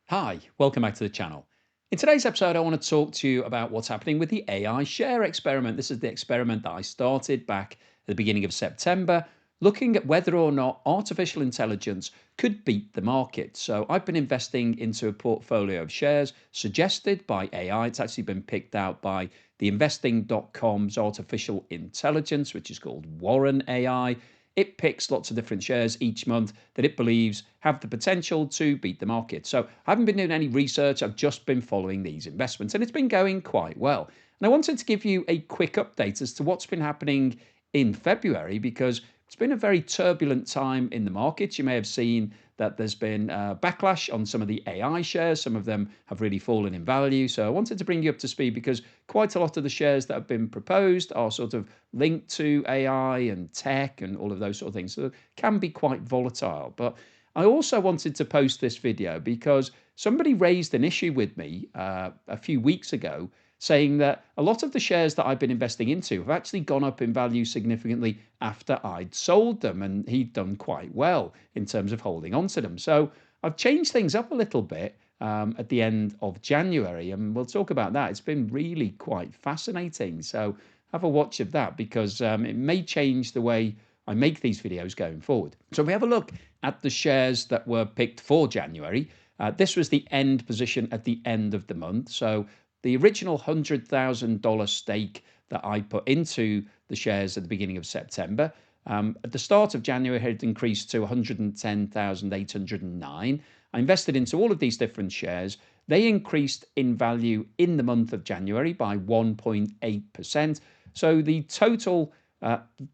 Hi, welcome back to the channel. In today's episode, I want to talk to you about what's happening with the AI share experiment. This is the experiment that I started back at the beginning of September, looking at whether or not artificial intelligence could beat the market. So I've been investing into a portfolio of shares suggested by AI. It's actually been picked out by the investing.com's artificial intelligence, which is called Warren AI. It picks lots of different shares each month that it believes have the potential to beat the market. So I haven't been doing any research, I've just been following these investments and it's been going quite well. And I wanted to give you a quick update as to what's been happening in February because it's been a very turbulent time in the markets. You may have seen that there's been a backlash on some of the AI shares. Some of them have really fallen in value. So I wanted to bring you up to speed because quite a lot of the shares that have been proposed are sort of linked to AI and tech and all of those sort of things. So it can be quite volatile. But I also wanted to post this video because somebody raised an issue with me a few weeks ago saying that a lot of the shares that I've been investing into have actually gone up in value significantly after I'd sold them, and he'd done quite well in terms of holding on to them. So I've changed things up a little bit at the end of January, and we'll talk about that. It's been really quite fascinating. So have a watch of that because it may change the way I make these videos going forward. So if we have a look at the shares that were picked for January, this was the end position at the end of the month. So the original $100,000 stake that I put into the shares at the beginning of September, at the start of January, had increased to 110,809. I invested into all of these different shares. They increased in value in the month of January by 1.8%. So the total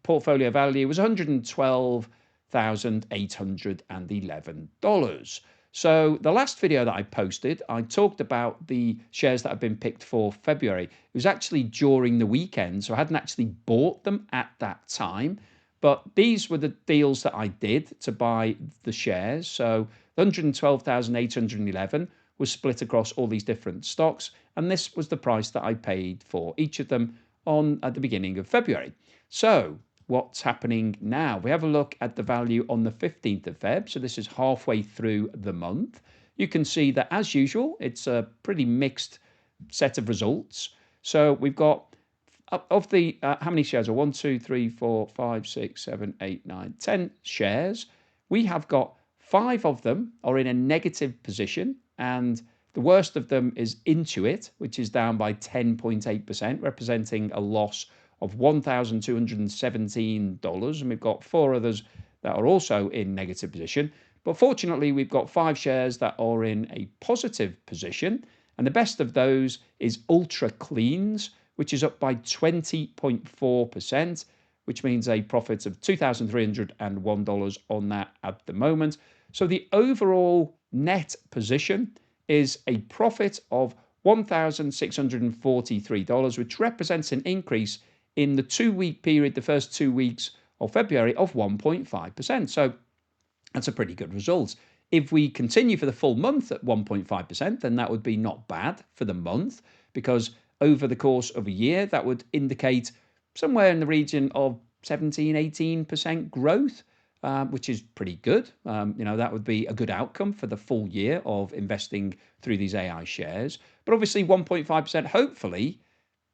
portfolio value was $112,811. So the last video that I posted, I talked about the shares that have been picked for February. It was actually during the weekend, so I hadn't actually bought them at that time. But these were the deals that I did to buy the shares. So 112,811 was split across all these different stocks, and this was the price that I paid for each of them at the beginning of February. So what's happening now? We have a look at the value on the 15th of Feb. So this is halfway through the month. You can see that, as usual, it's a pretty mixed set of results. So we've got, of the, how many shares are 1, 2, 3, 4, 5, 6, 7, 8, 9, 10 shares. We have got 5 of them are in a negative position, and the worst of them is Intuit, which is down by 10.8%, representing a loss of $1,217. And we've got 4 others that are also in negative position. But fortunately, we've got 5 shares that are in a positive position. And the best of those is Ultra Cleans, which is up by 20.4%, which means a profit of $2,301 on that at the moment. So the overall net position is a profit of $1,643, which represents an increase in the 2-week period, the first 2 weeks of February, of 1.5%. So that's a pretty good result. If we continue for the full month at 1.5%, then that would be not bad for the month, because over the course of a year, that would indicate somewhere in the region of 17, 18% growth, which is pretty good. That would be a good outcome for the full year of investing through these AI shares. But obviously 1.5% hopefully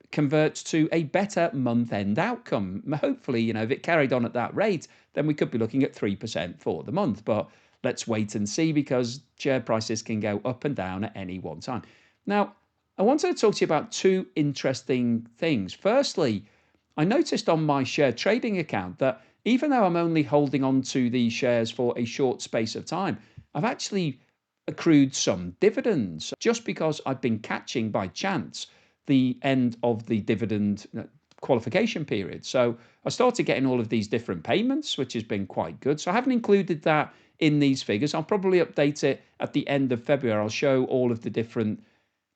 converts to a better month-end outcome. Hopefully, if it carried on at that rate, then we could be looking at 3% for the month. But let's wait and see, because share prices can go up and down at any one time. Now, I wanted to talk to you about 2 interesting things. Firstly, I noticed on my share trading account that even though I'm only holding on to these shares for a short space of time, I've actually accrued some dividends just because I've been catching by chance the end of the dividend qualification period. So I started getting all of these different payments, which has been quite good. So I haven't included that in these figures. I'll probably update it at the end of February. I'll show all of the different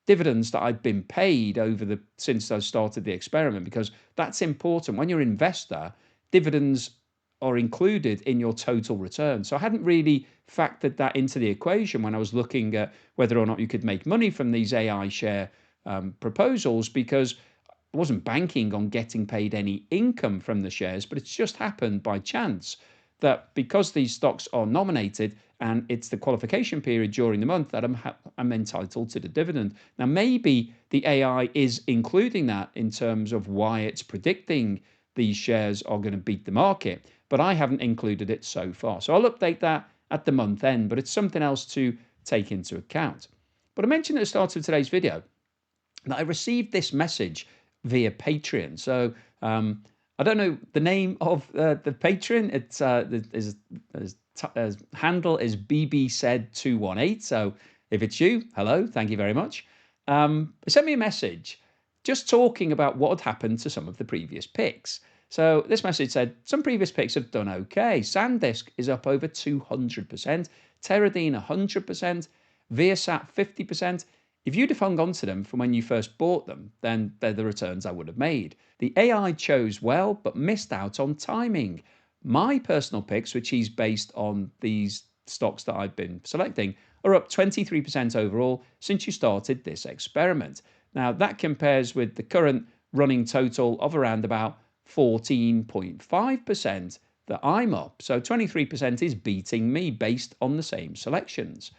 dividends that I've been paid since I started the experiment, because that's important. When you're an investor, dividends are included in your total return. So I hadn't really factored that into the equation when I was looking at whether or not you could make money from these AI share proposals, because I wasn't banking on getting paid any income from the shares, but it's just happened by chance that because these stocks are nominated and it's the qualification period during the month, that I'm entitled to the dividend. Now, maybe the AI is including that in terms of why it's predicting these shares are going to beat the market, but I haven't included it so far. So I'll update that at the month end, but it's something else to take into account. But I mentioned at the start of today's video that I received this message via Patreon. So I don't know the name of the patron. It's his handle is bbsaid218. So if it's you, hello, thank you very much. Sent me a message just talking about what had happened to some of the previous picks. So this message said, some previous picks have done okay. SanDisk is up over 200%, Teradine 100%, Viasat 50%. If you'd have hung on to them from when you first bought them, then they're the returns I would have made. The AI chose well, but missed out on timing. My personal picks, which he's based on these stocks that I've been selecting, are up 23% overall since you started this experiment. Now, that compares with the current running total of around about 14.5% that I'm up. So 23% is beating me based on the same selections.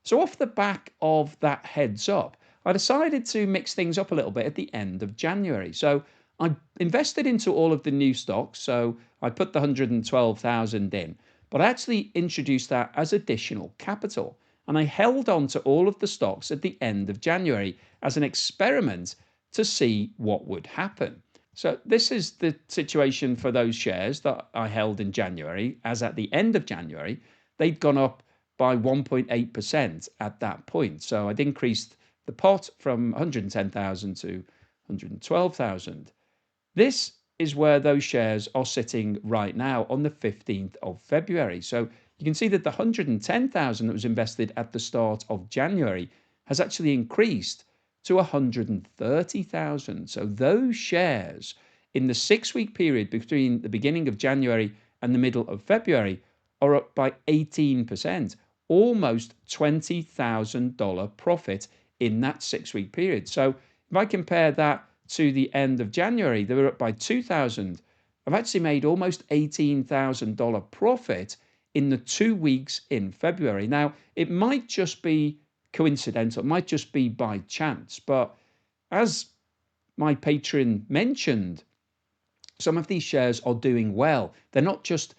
So off the back of that heads up, I decided to mix things up a little bit at the end of January. So I invested into all of the new stocks. So I put the 112,000 in, but I actually introduced that as additional capital. And I held on to all of the stocks at the end of January as an experiment to see what would happen. So this is the situation for those shares that I held in January. As at the end of January, they'd gone up by 1.8% at that point. So I'd increased the pot from 110,000 to 112,000. This is where those shares are sitting right now on the 15th of February. So you can see that the 110,000 that was invested at the start of January has actually increased to 130,000. So those shares in the 6-week period between the beginning of January and the middle of February are up by 18%, almost $20,000 profit in that 6-week period. So if I compare that to the end of January, they were up by 2,000. I've actually made almost $18,000 profit in the 2 weeks in February. Now, it might just be coincidental, it might just be by chance, but as my patron mentioned, some of these shares are doing well. They're not just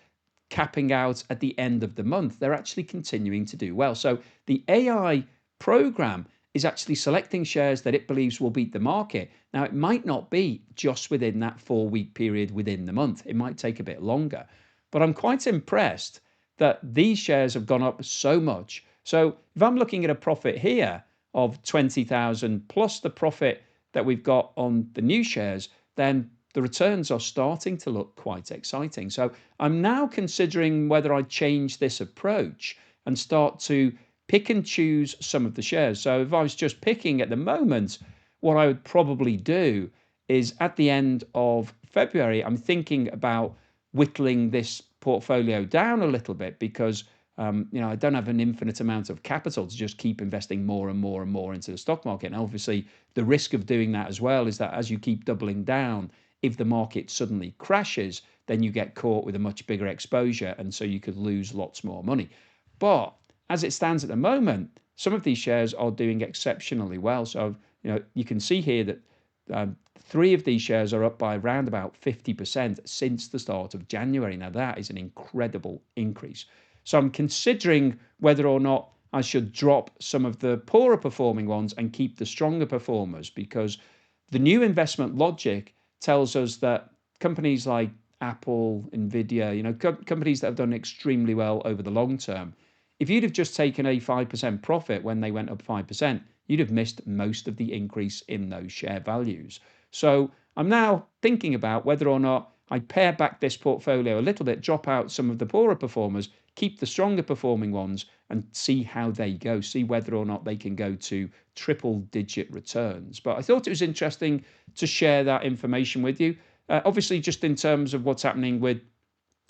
capping out at the end of the month, they're actually continuing to do well. So the AI program is actually selecting shares that it believes will beat the market. Now, it might not be just within that 4-week period within the month. It might take a bit longer. But I'm quite impressed that these shares have gone up so much. So if I'm looking at a profit here of 20,000 plus the profit that we've got on the new shares, then the returns are starting to look quite exciting. So I'm now considering whether I change this approach and start to pick and choose some of the shares. So if I was just picking at the moment, what I would probably do is at the end of February, I'm thinking about whittling this portfolio down a little bit because I don't have an infinite amount of capital to just keep investing more and more and more into the stock market. And obviously, the risk of doing that as well is that as you keep doubling down, if the market suddenly crashes, then you get caught with a much bigger exposure, and so you could lose lots more money. But as it stands at the moment, some of these shares are doing exceptionally well. So you can see here that 3 of these shares are up by around about 50% since the start of January. Now that is an incredible increase. So I'm considering whether or not I should drop some of the poorer performing ones and keep the stronger performers, because the new investment logic tells us that companies like Apple, Nvidia, companies that have done extremely well over the long term, if you'd have just taken a 5% profit when they went up 5%, you'd have missed most of the increase in those share values. So I'm now thinking about whether or not I pare back this portfolio a little bit, drop out some of the poorer performers, keep the stronger performing ones, and see how they go, see whether or not they can go to triple-digit returns. But I thought it was interesting to share that information with you. Obviously, just in terms of what's happening with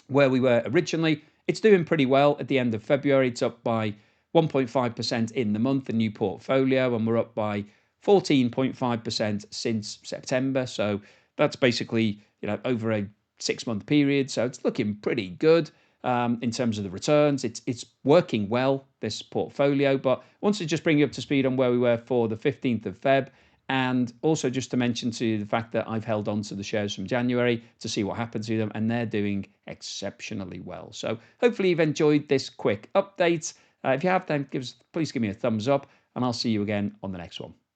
where we were originally, it's doing pretty well at the end of February. It's up by 1.5% in the month, the new portfolio, and we're up by 14.5% since September. So that's basically over a 6-month period. So it's looking pretty good. in terms of the returns. It's working well, this portfolio, but I wanted to just bring you up to speed on where we were for the 15th of Feb. And also just to mention to you the fact that I've held on to the shares from January to see what happened to them, and they're doing exceptionally well. So hopefully you've enjoyed this quick update. If you have, then please give me a thumbs up, and I'll see you again on the next one.